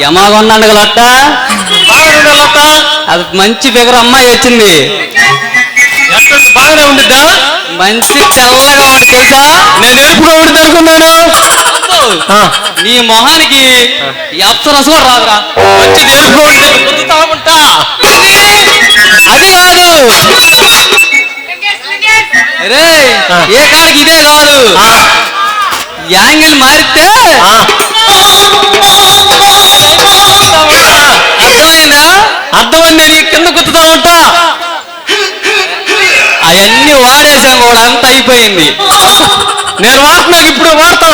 యమాగొన్నాడు లొట్ట లొట్ట అది మంచి ఫిగర్ అమ్మాయి వచ్చింది. బాగానే ఉండిద్దా? మంచి తెల్లగా ఉంది తెలుసా. నేను ఎరుపుగా ఉండిద్ది అనుకున్నాను. నీ మొహానికి అప్సరస కూడా రాదురా. మంచిది ఎరుపుగా ఉంటే గుర్తుతా ఉంటా. అది కాదు రే, ఏ కాడికి ఇదే కాదు, యాంగిల్ మారితే అర్థమైందా? అర్థమైంది. నీ కింద గుర్తుతా ఉంటా. అవన్నీ వాడేసాం కూడా, అంత అయిపోయింది. నేను వాడుతున్నాను, ఇప్పుడు వాడతా.